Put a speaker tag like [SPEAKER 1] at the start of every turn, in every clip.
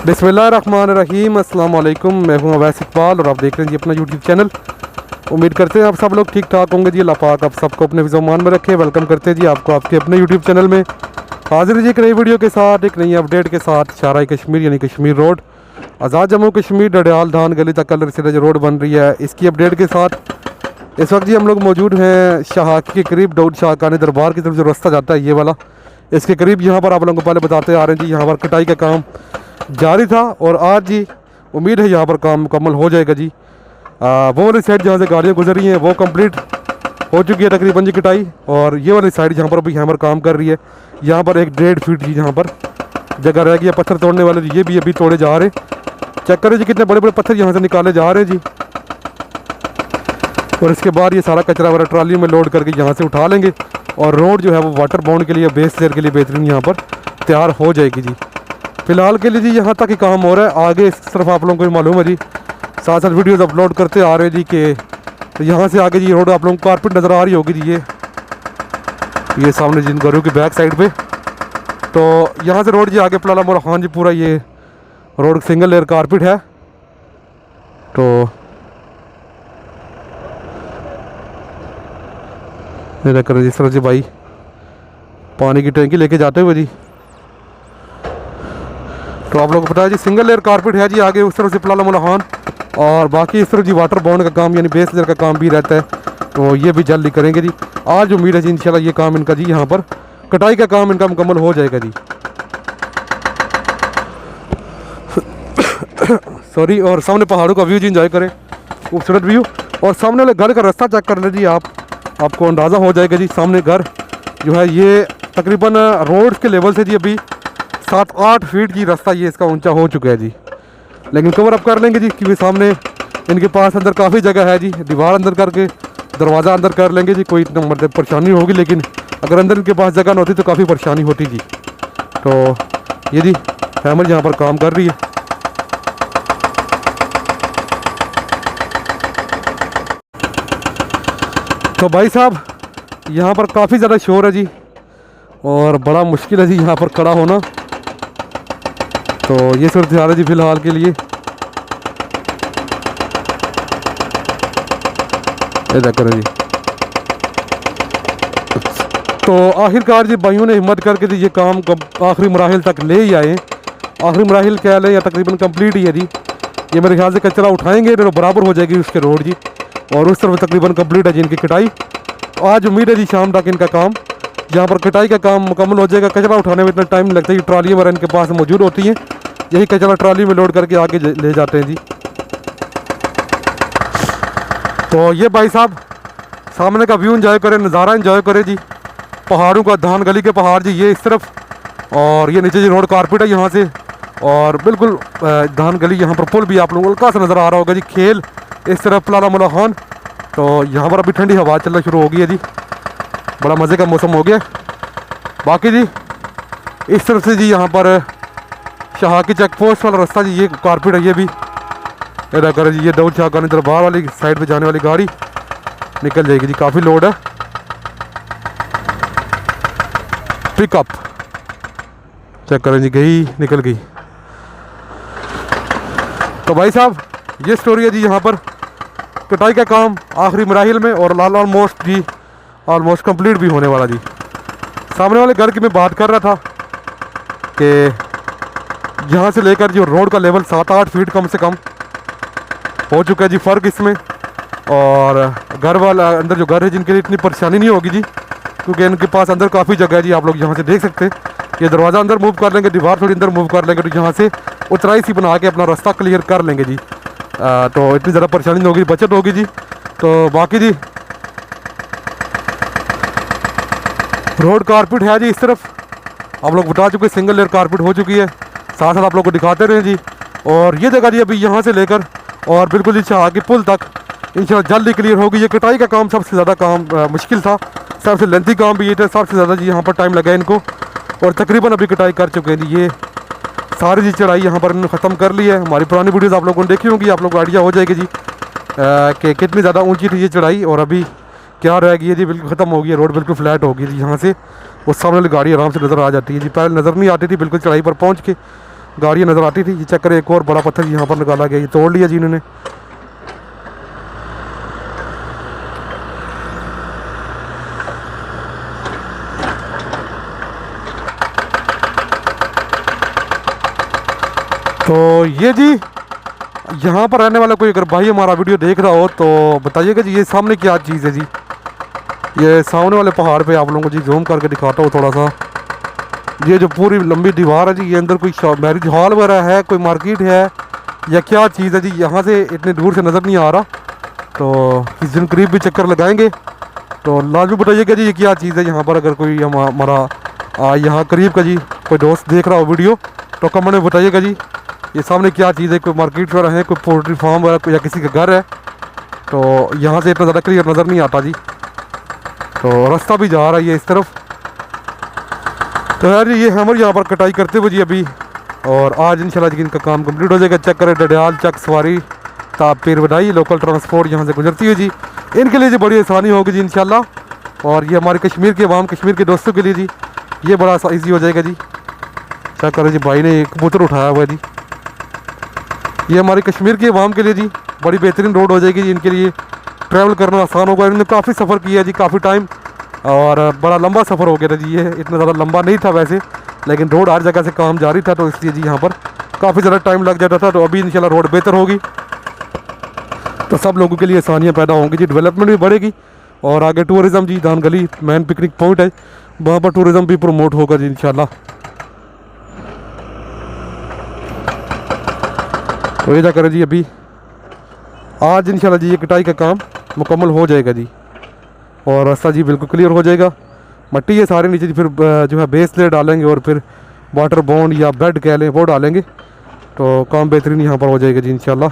[SPEAKER 1] बिस्मिल्लाहिर्रहमानिर्रहीम, अस्सलाम वालेकुम। मैं हूं अवैस इकबाल और आप देख रहे हैं जी अपना यूट्यूब चैनल। उम्मीद करते हैं आप सब लोग ठीक ठाक होंगे जी। अल्लाह पाक आप सबको अपने फ़िज़ो-मान में रखे। वेलकम करते हैं जी आपको आपके अपने यूट्यूब चैनल में। हाजिर है जी एक नई वीडियो के साथ, एक नई अपडेट के साथ। शाहराह कश्मीर यानी कश्मीर रोड, आज़ाद जम्मू कश्मीर, डडियाल धान गली तक कलर से जो रोड बन रही है, इसकी अपडेट के साथ इस वक्त जी हम लोग मौजूद हैं शाहाकी के करीब। दाऊद शाह कानी दरबार की तरफ जो रास्ता जाता है ये वाला, इसके करीब यहाँ पर आप लोगों को पहले बताते आ रहे हैं जी। यहाँ पर कटाई का काम जारी था और आज जी उम्मीद है यहाँ पर काम मुकम्मल हो जाएगा जी। वो वाली साइड जहाँ से गाड़ियाँ गुजर रही हैं वो कंप्लीट हो चुकी है तकरीबन जी कटाई। और ये वाली साइड जहाँ पर अभी हैमर काम कर रही है, यहाँ पर 1-1.5 फीट जी यहाँ पर जगह रह गई है पत्थर तोड़ने वाले, ये भी अभी तोड़े जा रहे हैं। चेक करें जी कितने बड़े बड़े पत्थर यहाँ से निकाले जा रहे हैं जी। और इसके बाद ये सारा कचरा वगैरह ट्राली में लोड करके यहाँ से उठा लेंगे और रोड जो है वो वाटर बाउंड के लिए, बेस लेयर के लिए बेहतरीन यहाँ पर तैयार हो जाएगी जी। फ़िलहाल के लिए जी यहाँ तक ही काम हो रहा है। आगे इस तरफ आप लोगों को मालूम है जी, साथ साथ वीडियोज़ अपलोड करते आ रहे हैं जी कि तो यहाँ से आगे जी रोड आप लोगों को कारपेट नज़र आ रही होगी जी। ये सामने जिन घरों की बैक साइड पे, तो यहाँ से रोड जी आगे पलाला मोरा खान जी पूरा ये रोड सिंगल लेयर कारपेट है। तो मेरा करें जिस तरह जी भाई पानी की टैंकी लेके जाते हुए जी। तो आप लोगों को पता है जी सिंगल लेयर कारपेट है जी आगे उस तरफ से पलाला मोला खान, और बाकी इस तरफ जी वाटर बाउंड का काम यानी बेस लेयर का काम भी रहता है। तो ये भी जल्दी करेंगे जी। आज उम्मीद है जी इंशाल्लाह ये काम इनका जी यहाँ पर कटाई का काम इनका मुकम्मल हो जाएगा जी। सॉरी। और सामने पहाड़ों का व्यू जी इंजॉय करें, खूबसूरत व्यू। और सामने वाले घर का रास्ता चेक कर लें जी आपको अंदाज़ा हो जाएगा जी। सामने घर जो है ये तकरीबन रोड के लेवल से जी अभी 7-8 फीट जी रास्ता ये इसका ऊंचा हो चुका है जी। लेकिन कवर अप कर लेंगे जी क्योंकि सामने इनके पास अंदर काफ़ी जगह है जी। दीवार अंदर करके दरवाज़ा अंदर कर लेंगे जी, कोई इतना मतलब परेशानी होगी। लेकिन अगर अंदर इनके पास जगह ना होती तो काफ़ी परेशानी होती जी। तो ये जी फैमिली यहाँ पर काम कर रही है। तो भाई साहब यहाँ पर काफ़ी ज़्यादा शोर है जी और बड़ा मुश्किल है जी यहाँ पर खड़ा होना। तो ये सूरत हाल है जी फ़िलहाल के लिए। ऐसा करें जी। तो आखिरकार जी भाइयों ने हिम्मत करके जी ये काम आखिरी मराहिल तक ले ही आए। आखिरी मराहिल कह लें या तकरीबन कंप्लीट ही है जी। ये मेरे ख्याल से कचरा उठाएंगे तो बराबर हो जाएगी उसके रोड जी। और उस तरफ तकरीबन कंप्लीट है जी इनकी कटाई। आज उम्मीद है जी शाम तक इनका काम यहाँ पर कटाई का काम मुकम्मल हो जाएगा। कचरा उठाने में इतना टाइम लगता है कि ट्राली वगैरह इनके पास मौजूद होती हैं, यही कचरा ट्राली में लोड करके आगे ले जाते हैं जी। तो ये भाई साहब सामने का व्यू इंजॉय करें, नज़ारा इंजॉय करें जी। पहाड़ों का धान गली के पहाड़ जी ये इस तरफ, और ये नीचे जी रोड कारपेट है यहाँ से। और बिल्कुल धान गली यहाँ पर पुल भी आप लोगों को हल्का सा नज़र आ रहा होगा जी। खेल इस तरफ पलाला मोला खान। तो यहाँ पर अभी ठंडी हवा चलना शुरू हो गई है जी, बड़ा मज़े का मौसम हो गया। बाकी जी इस तरफ से जी यहाँ पर शाहाकी चेक पोस्ट वाला रास्ता जी ये कारपेट है, ये भी अदा करें जी। ये दाऊद शाह कानी दरबार वाली साइड पे जाने वाली गाड़ी निकल जाएगी जी। काफ़ी लोड है। पिकअप चेक करें जी, गई निकल गई। तो भाई साहब ये स्टोरी है जी यहाँ पर कटाई का काम आखिरी मराहिल में और ऑलमोस्ट जी ऑलमोस्ट कंप्लीट भी होने वाला जी। सामने वाले घर की मैं बात कर रहा था कि यहाँ से लेकर जो रोड का लेवल 7-8 फीट कम से कम हो चुका है जी। फ़र्क इसमें और घर वाला अंदर जो घर है जिनके लिए इतनी परेशानी नहीं होगी जी, क्योंकि इनके पास अंदर काफ़ी जगह है जी। आप लोग यहाँ से देख सकते हैं ये दरवाज़ा अंदर मूव कर लेंगे, दीवार थोड़ी अंदर मूव कर लेंगे तो यहाँ से उतराई सी बना के अपना रास्ता क्लियर कर लेंगे जी। तो इतनी ज़्यादा परेशानी नहीं होगी, बचत होगी जी। तो बाकी जी रोड कारपेट है जी इस तरफ, आप लोग बता चुके सिंगल लेयर कारपेट हो चुकी है। साथ साथ आप लोग को दिखाते रहे जी। और ये जगह जी अभी यहाँ से लेकर और बिल्कुल जी शाहाकी पुल तक इंशाल्लाह जल्दी क्लियर होगी। ये कटाई का काम सबसे ज़्यादा काम मुश्किल था, सबसे लेंथी काम भी ये था, सबसे ज़्यादा जी यहाँ पर टाइम लगा इनको। और तकरीबन अभी कटाई कर चुके हैं जी। ये सारी जी चढ़ाई यहाँ पर इन्होंने ख़त्म कर ली है। हमारी पुरानी वीडियोज़ आप लोगों ने देखी होंगी, आप लोग को आइडिया हो जाएगी जी कि कितनी ज़्यादा ऊंची थी ये चढ़ाई और अभी क्या रह गई है जी। बिल्कुल ख़त्म हो गई है, रोड बिल्कुल फ्लैट हो गई थी। यहाँ से वो सामने वाली गाड़ी आराम से नज़र आ जाती है जी। पहले नज़र नहीं आती थी, बिल्कुल चढ़ाई पर पहुँच के गाड़ियाँ नज़र आती थी। ये चेक करें, एक और बड़ा पत्थर यहाँ पर निकाला गया, ये तोड़ लिया जी इन्होंने। तो ये जी यहाँ पर रहने वाला कोई अगर भाई हमारा वीडियो देख रहा हो तो बताइएगा जी, ये सामने क्या चीज़ है जी। ये सामने वाले पहाड़ पे आप लोगों को जी जूम करके दिखाता हूँ थोड़ा सा। ये जो पूरी लंबी दीवार है जी, ये अंदर कोई मैरिज हॉल वगैरह है, कोई मार्केट है या क्या चीज़ है जी, यहाँ से इतने दूर से नज़र नहीं आ रहा। तो किस दिन करीब भी चक्कर लगाएंगे तो लाजमी बताइएगा जी ये क्या चीज़ है। यहाँ पर अगर कोई हमारा यहाँ करीब का जी कोई दोस्त देख रहा हो वीडियो तो कमेंट में बताइएगा जी ये सामने क्या चीज़ है। कोई मार्केट वगैरह है, कोई पोल्ट्री फार्म वगैरह या किसी का घर है। तो यहाँ से इतना ज़्यादा क्लियर नज़र नहीं आता जी। तो रास्ता भी जा रहा है ये इस तरफ। तो यार ये हमर यहाँ पर कटाई करते हुए जी अभी, और आज इंशाल्लाह जी इनका काम कंप्लीट हो जाएगा। चेक करें, डडियाल चक सवारी ताप पीर वडाई लोकल ट्रांसपोर्ट यहाँ से गुजरती है जी। इनके लिए जी बड़ी आसानी होगी जी इंशाल्लाह। और ये हमारे कश्मीर के अवाम, कश्मीर के दोस्तों के लिए जी ये बड़ा ईजी हो जाएगा जी। चेक करें जी, भाई ने एक कबूतर उठाया हुआ है जी। ये हमारे कश्मीर के अवाम के लिए जी बड़ी बेहतरीन रोड हो जाएगी जी। इनके लिए ट्रैवल करना आसान होगा। इन्होंने काफ़ी सफ़र किया जी, काफ़ी टाइम, और बड़ा लंबा सफ़र हो गया था जी। ये इतना ज़्यादा लंबा नहीं था वैसे, लेकिन रोड हर जगह से काम जारी था तो इसलिए जी यहाँ पर काफ़ी ज़्यादा टाइम लग जाता था। तो अभी इंशाल्लाह रोड बेहतर होगी तो सब लोगों के लिए आसानियाँ पैदा होंगी जी, डेवलपमेंट भी बढ़ेगी। और आगे टूरिज़म जी, दान गली मेन पिकनिक पॉइंट है, वहाँ पर टूरिज़म भी प्रमोट होगा जी इंशाल्लाह। तो ये क्या करें जी, अभी आज इंशाल्लाह जी ये कटाई का काम मुकम्मल हो जाएगा जी, और रास्ता जी बिल्कुल क्लियर हो जाएगा। मट्टी ये सारे नीचे जी फिर जो है बेस लेयर डालेंगे और फिर वाटर बॉन्ड या बेड कह लें वो डालेंगे तो काम बेहतरीन यहाँ पर हो जाएगा जी इंशाल्लाह।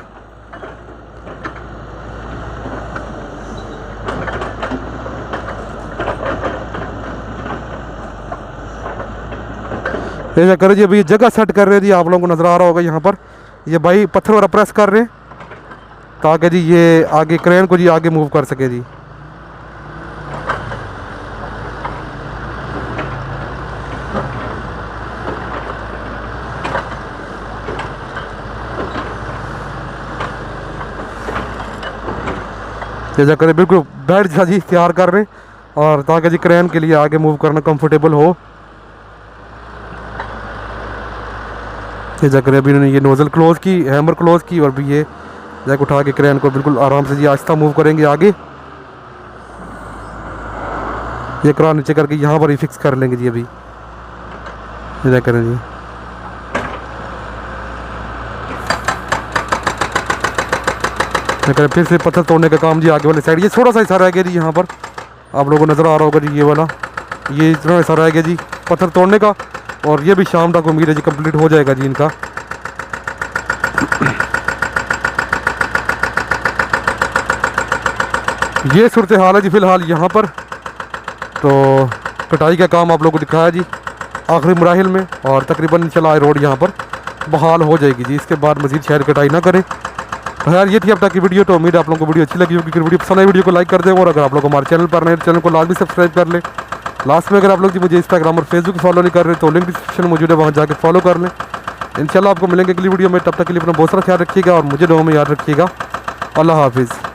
[SPEAKER 1] ऐसा करें जी, अभी ये जगह सेट कर रहे हैं जी, आप लोगों को नज़र आ रहा होगा यहाँ पर ये भाई पत्थर वगैरह प्रेस कर रहे हैं ताकि जी ये आगे क्रेन को जी आगे मूव कर सके जी। जैसा करें बिल्कुल बेड जैसा जी तैयार कर रहे हैं और ताकि जी क्रेन के लिए आगे मूव करना कंफर्टेबल हो। जैसा करें अभी इन्होंने ये नोज़ल क्लोज़ की, हैमर क्लोज़ की, और भी ये जैक उठा के क्रेन को बिल्कुल आराम से जी आहिस्ता मूव करेंगे आगे। ये क्रेन नीचे करके यहाँ पर ही फिक्स कर लेंगे जी अभी। जैसा करें जी, फिर से पत्थर तोड़ने का काम जी आगे वाले साइड। ये थोड़ा सा हिस्सा रह गया जी, यहाँ पर आप लोगों को नज़र आ रहा होगा जी ये वाला, ये इतना हिस्सा रह गया जी पत्थर तोड़ने का, और ये भी शाम तक उम्मीद है जी कंप्लीट हो जाएगा जी इनका। ये सूरत हाल है जी फ़िलहाल यहाँ पर। तो कटाई का काम आप लोगों को दिखाया जी आखिरी मराहिल में, और तकरीबन इंशाल्लाह रोड यहाँ पर बहाल हो जाएगी जी। इसके बाद मज़ीद शायद कटाई ना करें। तो यार ये थी अब तक की वीडियो। तो उम्मीद है आप लोगों को वीडियो अच्छी लगी होगी। अगर वीडियो पसंद आई वीडियो को लाइक कर दें, और अगर आप लोग हमारे चैनल पर नए चैनल को लाजमी सब्सक्राइब कर लें। लास्ट में अगर आप लोग जी मुझे इंस्टाग्राम और फेसबुक फॉलो नहीं कर रहे तो लिंक डिस्क्रिप्शन में मौजूद है, वहाँ जाकर फॉलो कर लें। इंशाल्लाह आपको मिलेंगे अगली वीडियो में, तब तक के लिए अपना बहुत सारा ख्याल रखिएगा और मुझे दुआ में याद रखिएगा। अल्लाह हाफिज़।